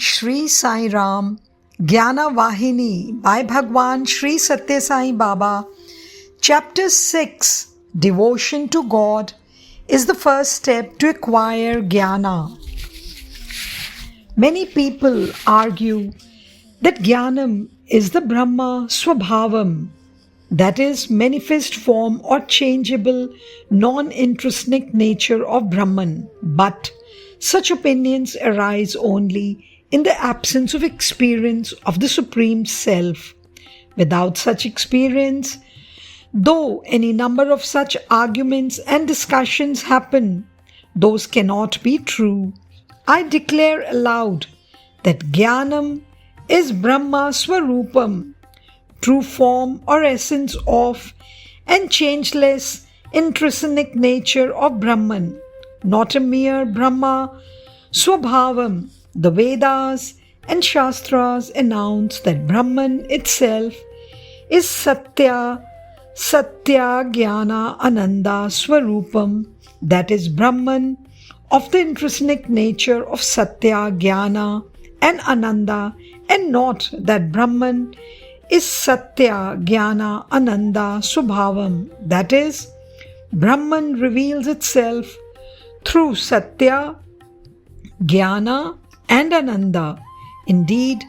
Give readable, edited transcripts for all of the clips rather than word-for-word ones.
Shri Sai Ram, Jnana Vahini by Bhagwan Shri Satya Sai Baba. Chapter 6, Devotion to God, is the first step to acquire Jnana. Many people argue that Jnanam is the Brahma Swabhavam, that is, manifest form or changeable, non-intrinsic nature of Brahman. But such opinions arise only in the absence of experience of the Supreme Self. Without such experience, though any number of such arguments and discussions happen, those cannot be true. I declare aloud that Jnanam is Brahma Swarupam, true form or essence of and changeless intrinsic nature of Brahman, not a mere Brahma Swabhavam. The Vedas and Shastras announce that Brahman itself is Satya, Jnana, Ananda, Swarupam, that is Brahman of the intrinsic nature of Satya, Jnana and Ananda, and not that Brahman is Satya, Jnana, Ananda, Swabhavam, that is, Brahman reveals itself through Satya, Jnana and Ananda. Indeed,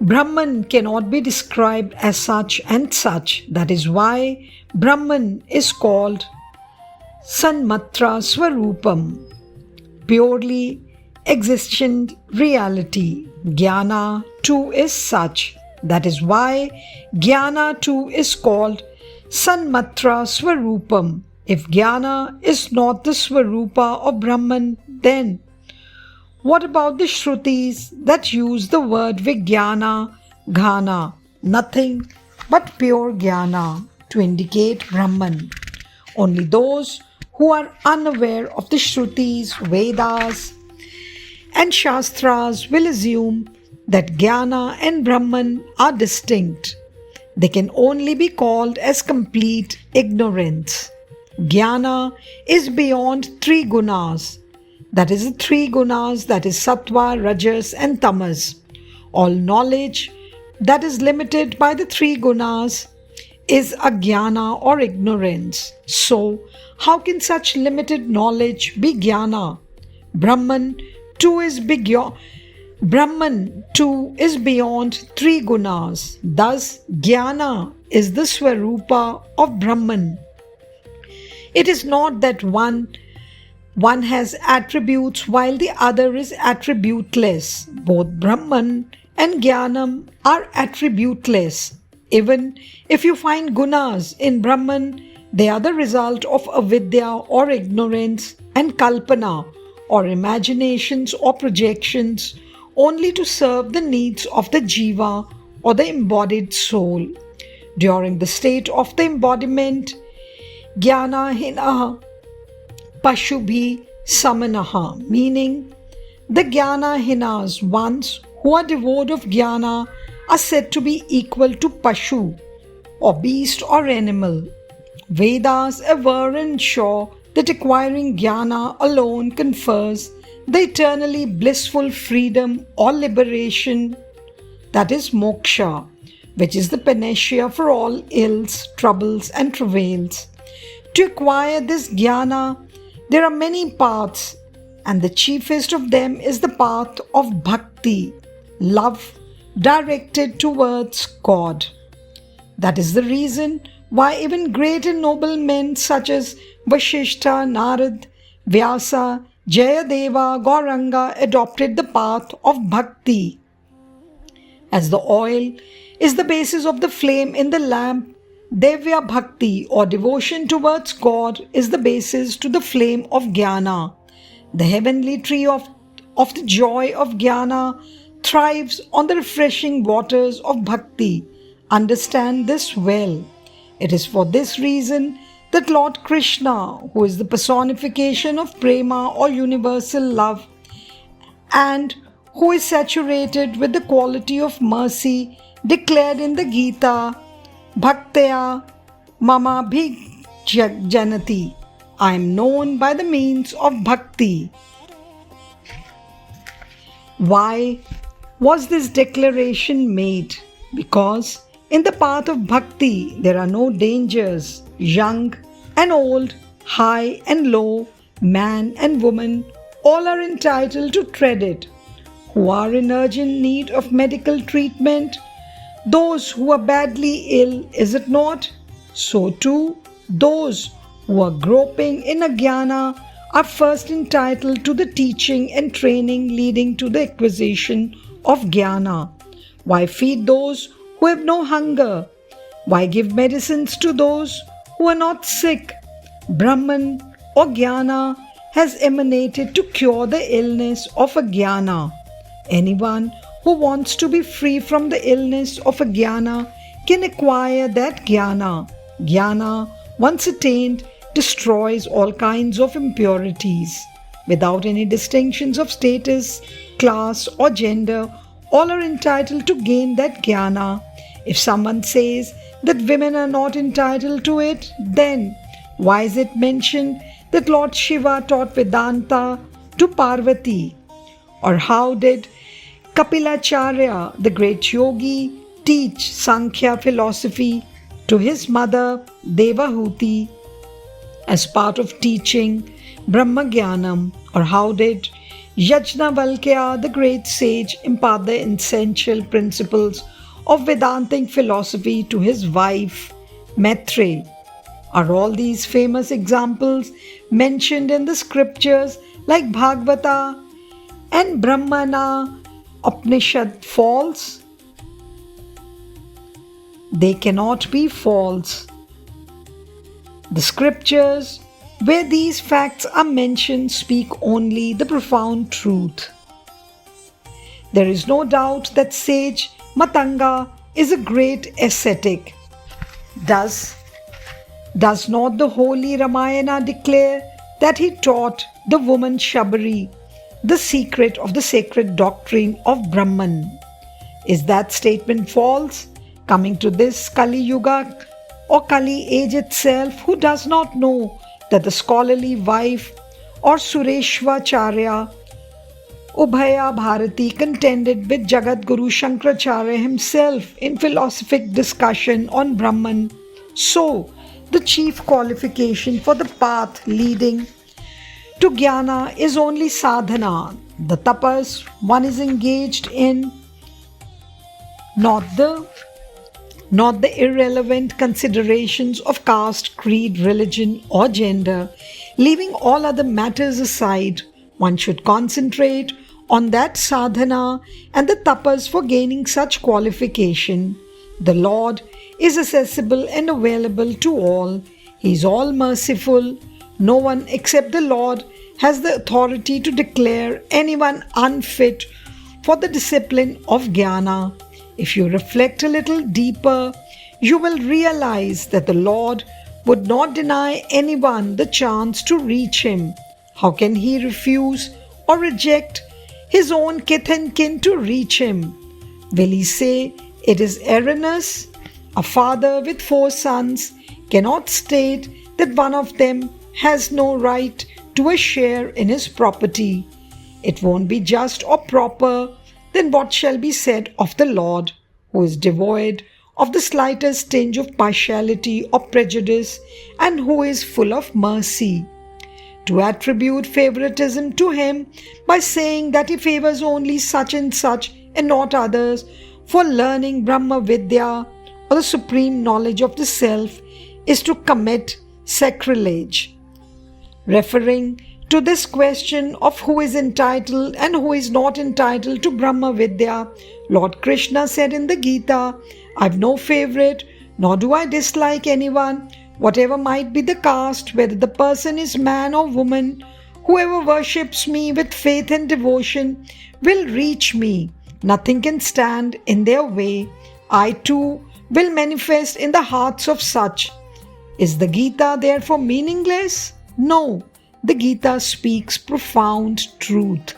Brahman cannot be described as such and such. That is why Brahman is called Sanmatra Swarupam, purely existent reality. Jnana too is such. That is why Jnana too is called Sanmatra Swarupam. If Jnana is not the Swarupa of Brahman, then what about the Shrutis that use the word Vijnana, Ghana, nothing but pure Jnana, to indicate Brahman? Only those who are unaware of the Shrutis, Vedas and Shastras will assume that Jnana and Brahman are distinct. They can only be called as complete ignorance. Jnana is beyond three gunas. That is the three gunas, that is Sattva, Rajas and Tamas. All knowledge that is limited by the three gunas is ajnana or ignorance. So, how can such limited knowledge be jnana? Brahman too is beyond three gunas. Thus, jnana is the swarupa of Brahman. It is not that one has attributes while the other is attributeless. Both Brahman and Jnanam are attributeless. Even if you find gunas in Brahman, they are the result of avidya or ignorance and kalpana or imaginations or projections only to serve the needs of the jiva or the embodied soul. During the state of the embodiment, Jnana hinaha Pashubhi Samanaha, meaning the Jnana hinas, ones who are devoid of Jnana, are said to be equal to Pashu, or beast or animal. Vedas aver and show that acquiring Jnana alone confers the eternally blissful freedom or liberation, that is moksha, which is the panacea for all ills, troubles and travails. To acquire this Jnana, there are many paths, and the chiefest of them is the path of bhakti, love directed towards God. That is the reason why even great and noble men such as Vashishta, Narad, Vyasa, Jayadeva, Gauranga adopted the path of bhakti. As the oil is the basis of the flame in the lamp, Devya Bhakti or devotion towards God is the basis to the flame of Jnana. The heavenly tree of the joy of Jnana thrives on the refreshing waters of Bhakti. Understand this well. It is for this reason that Lord Krishna, who is the personification of Prema or universal love, and who is saturated with the quality of mercy, declared in the Gita, Bhaktaya Mama Bhikjanati, I am known by the means of bhakti. Why was this declaration made? Because in the path of bhakti there are no dangers. Young and old, high and low, man and woman, all are entitled to tread it. Who are in urgent need of medical treatment, those who are badly ill, is it not? So too, those who are groping in ajnana are first entitled to the teaching and training leading to the acquisition of jnana. Why feed those who have no hunger? Why give medicines to those who are not sick? Brahman or jnana has emanated to cure the illness of ajnana. Anyone who wants to be free from the illness of ajnana can acquire that jnana. Jnana, once attained, destroys all kinds of impurities. Without any distinctions of status, class, or gender, all are entitled to gain that jnana. If someone says that women are not entitled to it, then why is it mentioned that Lord Shiva taught Vedanta to Parvati? Or how did Kapilacharya, the great yogi, teach Sankhya philosophy to his mother Devahuti as part of teaching Brahmagyanam? Or how did Yajnavalkya, the great sage, impart the essential principles of Vedantic philosophy to his wife Maitreyi? Are all these famous examples mentioned in the scriptures like Bhagavata and Brahmana Upanishad false? They cannot be false. The scriptures where these facts are mentioned speak only the profound truth. There is no doubt that sage Matanga is a great ascetic. Does not the holy Ramayana declare that he taught the woman Shabari the secret of the sacred doctrine of Brahman? Is that statement false? Coming to this Kali Yuga or Kali age itself, who does not know that the scholarly wife or Sureshvacharya Ubhaya Bharati contended with Jagadguru Shankaracharya himself in philosophic discussion on Brahman? So, the chief qualification for the path leading to jnana is only sadhana, the tapas one is engaged in, not the irrelevant considerations of caste, creed, religion, or gender. Leaving all other matters aside, one should concentrate on that sadhana and the tapas for gaining such qualification. The Lord is accessible and available to all. He is all merciful. No one except the Lord has the authority to declare anyone unfit for the discipline of jnana. If you reflect a little deeper, you will realize that the Lord would not deny anyone the chance to reach Him. How can He refuse or reject His own kith and kin to reach Him? Will He say it is erroneous? A father with 4 sons cannot state that one of them has no right to a share in his property. It won't be just or proper. Then what shall be said of the Lord, who is devoid of the slightest tinge of partiality or prejudice, and who is full of mercy? To attribute favoritism to Him by saying that He favors only such and not others for learning Brahma Vidya or the supreme knowledge of the self is to commit sacrilege. Referring to this question of who is entitled and who is not entitled to Brahma Vidya, Lord Krishna said in the Gita, I have no favorite, nor do I dislike anyone, whatever might be the caste, whether the person is man or woman. Whoever worships me with faith and devotion will reach me. Nothing can stand in their way. I too will manifest in the hearts of such. Is the Gita therefore meaningless? No, the Gita speaks profound truth.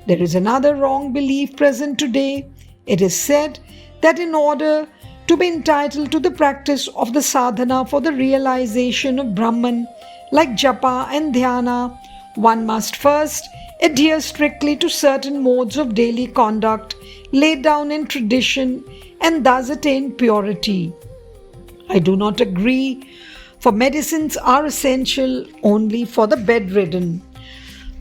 There is another wrong belief present today. It is said that in order to be entitled to the practice of the sadhana for the realization of Brahman, like japa and dhyana, one must first adhere strictly to certain modes of daily conduct, laid down in tradition and thus attain purity. I do not agree, for medicines are essential only for the bedridden.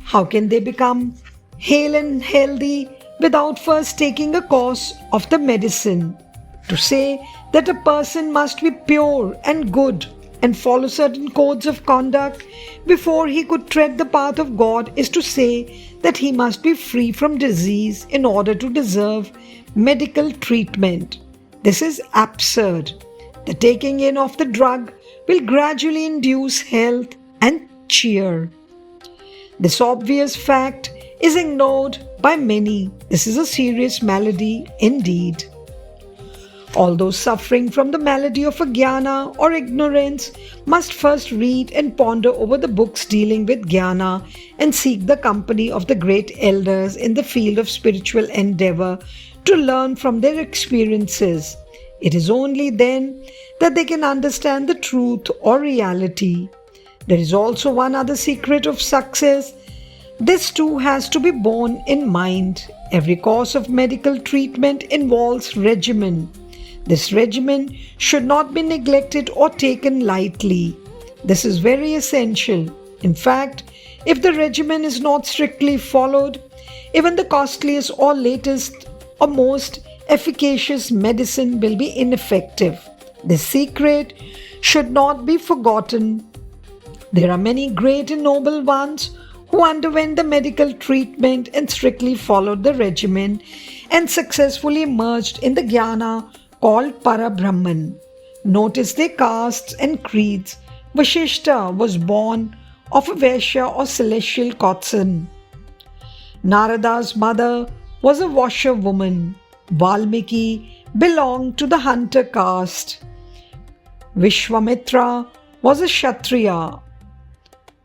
How can they become hale and healthy without first taking a course of the medicine? To say that a person must be pure and good and follow certain codes of conduct before he could tread the path of God is to say that he must be free from disease in order to deserve medical treatment. This is absurd. The taking in of the drug will gradually induce health and cheer. This obvious fact is ignored by many. This is a serious malady indeed. All those suffering from the malady of Jnana or ignorance must first read and ponder over the books dealing with Jnana and seek the company of the great elders in the field of spiritual endeavor to learn from their experiences. It is only then that they can understand the truth or reality. There is also one other secret of success. This too has to be borne in mind. Every course of medical treatment involves regimen. This regimen should not be neglected or taken lightly. This is very essential. In fact, if the regimen is not strictly followed, even the costliest or latest or most efficacious medicine will be ineffective. This secret should not be forgotten. There are many great and noble ones who underwent the medical treatment and strictly followed the regimen and successfully emerged in the jnana called Parabrahman. Notice their castes and creeds. Vashishta was born of a Vaishya or celestial Kotsan. Narada's mother was a washerwoman. Valmiki belonged to the hunter caste. Vishwamitra was a Kshatriya.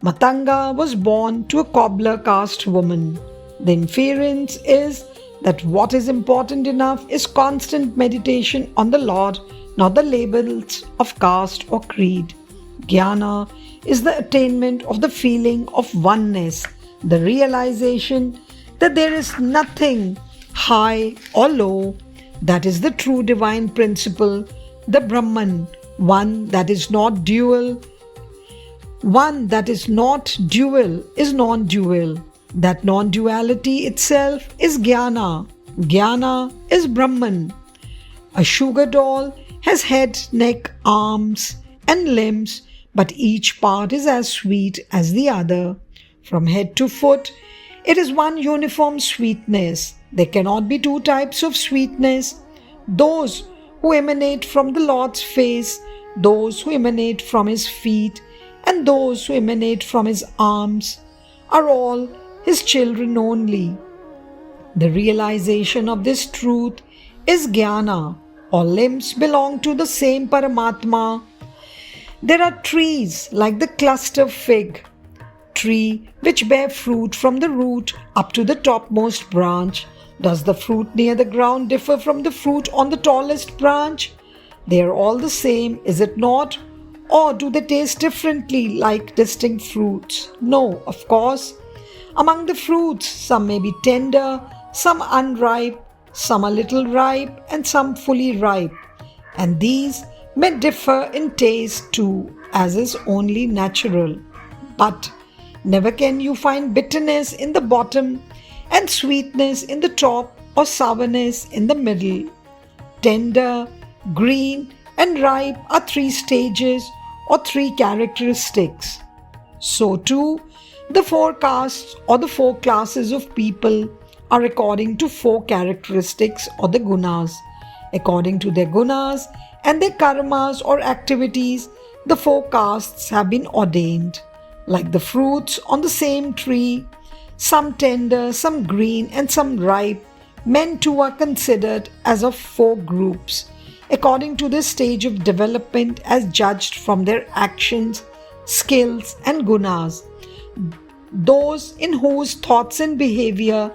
Matanga was born to a cobbler caste woman. The inference is that what is important enough is constant meditation on the Lord, not the labels of caste or creed. Jnana is the attainment of the feeling of oneness, the realization that there is nothing high or low. That is the true divine principle, the Brahman, one that is not dual. One that is not dual is non-dual. That non-duality itself is Jnana. Jnana is Brahman. A sugar doll has head, neck, arms, and limbs, but each part is as sweet as the other. From head to foot, it is one uniform sweetness. There cannot be two types of sweetness. Those who emanate from the Lord's face, those who emanate from His feet, and those who emanate from His arms are all His children only. The realization of this truth is Jnana. All limbs belong to the same Paramatma. There are trees like the cluster fig tree which bear fruit from the root up to the topmost branch. Does the fruit near the ground differ from the fruit on the tallest branch? They are all the same, is it not? Or do they taste differently like distinct fruits? No, of course. Among the fruits, some may be tender, some unripe, some a little ripe, and some fully ripe. And these may differ in taste too, as is only natural. But never can you find bitterness in the bottom and sweetness in the top or sourness in the middle. Tender, green, and ripe are three stages or three characteristics. So too, the four castes or the four classes of people are according to four characteristics or the gunas. According to their gunas and their karmas or activities, the four castes have been ordained. Like the fruits on the same tree, some tender, some green, and some ripe, men too are considered as of four groups, according to the stage of development as judged from their actions, skills, and gunas. Those in whose thoughts and behavior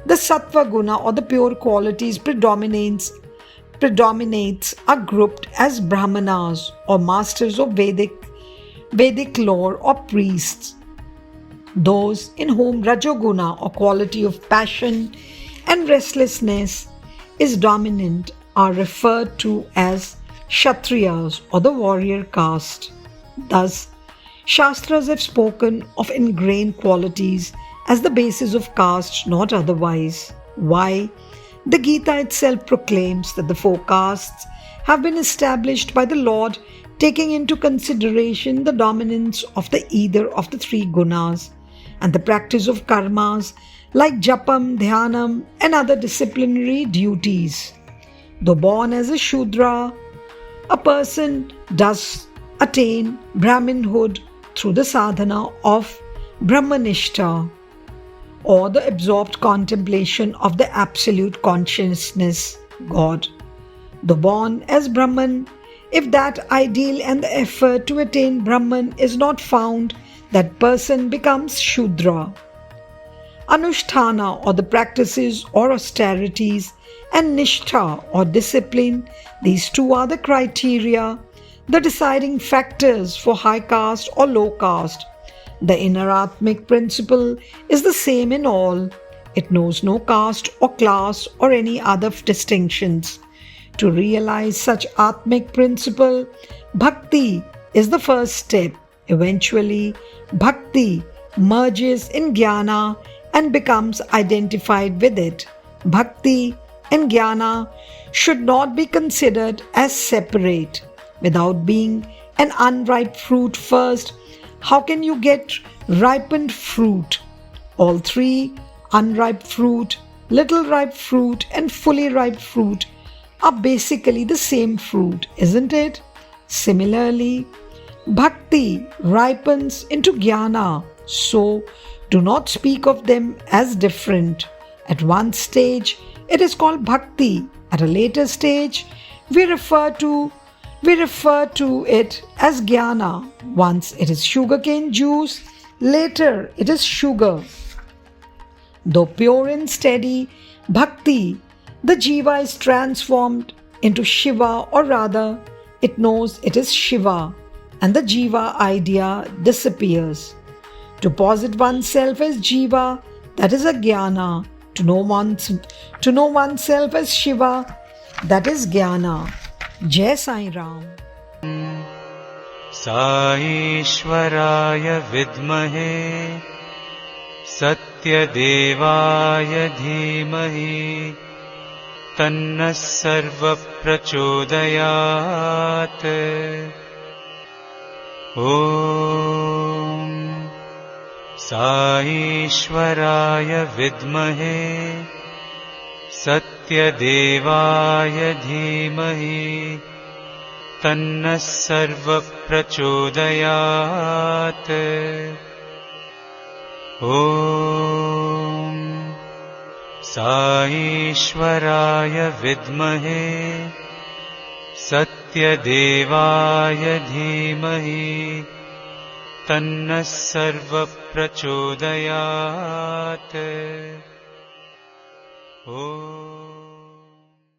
the sattva guna or the pure qualities predominates are grouped as brahmanas or masters of Vedic lore or priests. Those in whom rajoguna or quality of passion and restlessness is dominant are referred to as Kshatriyas or the warrior caste. Thus, Shastras have spoken of ingrained qualities as the basis of caste, not otherwise. Why? The Gita itself proclaims that the four castes have been established by the Lord, taking into consideration the dominance of the either of the three gunas and the practice of karmas like japam, dhyanam, and other disciplinary duties. Though born as a Shudra, a person does attain Brahminhood through the sadhana of Brahmanishta, or the absorbed contemplation of the absolute consciousness, God. Though born as Brahman, if that ideal and the effort to attain Brahman is not found, that person becomes Shudra. Anusthana or the practices or austerities and Nishtha or discipline, these two are the criteria, the deciding factors for high caste or low caste. The inner Atmic principle is the same in all. It knows no caste or class or any other distinctions. To realize such Atmic principle, Bhakti is the first step. Eventually, Bhakti merges in Jnana and becomes identified with it. Bhakti and Jnana should not be considered as separate. Without being an unripe fruit first, how can you get ripened fruit? All three, unripe fruit, little ripe fruit, and fully ripe fruit, are basically the same fruit, isn't it? Similarly, Bhakti ripens into Jnana, so do not speak of them as different. At one stage, it is called Bhakti. At a later stage, we refer to it as Jnana. Once it is sugarcane juice, later it is sugar. Though pure and steady, Bhakti, the Jiva is transformed into Shiva, or rather, it knows it is Shiva, and the Jiva idea disappears. To posit oneself as Jiva, that is a Jnana. To know oneself as Shiva, that is Jnana. Jai Sai Ram. साईश्वराय विद्महे सत्यदेवाय धीमहि तन्नः सर्वप्रचोदयात्। ॐ साईश्वराय विद्महे सत्यदेवाय धीमहि तन्नः सर्वप्रचोदयात्। ॐ साईश्वराय विद्महे सत्यदेवाय धीमहि तन्नः सर्वप्रचोदयात्। ॐ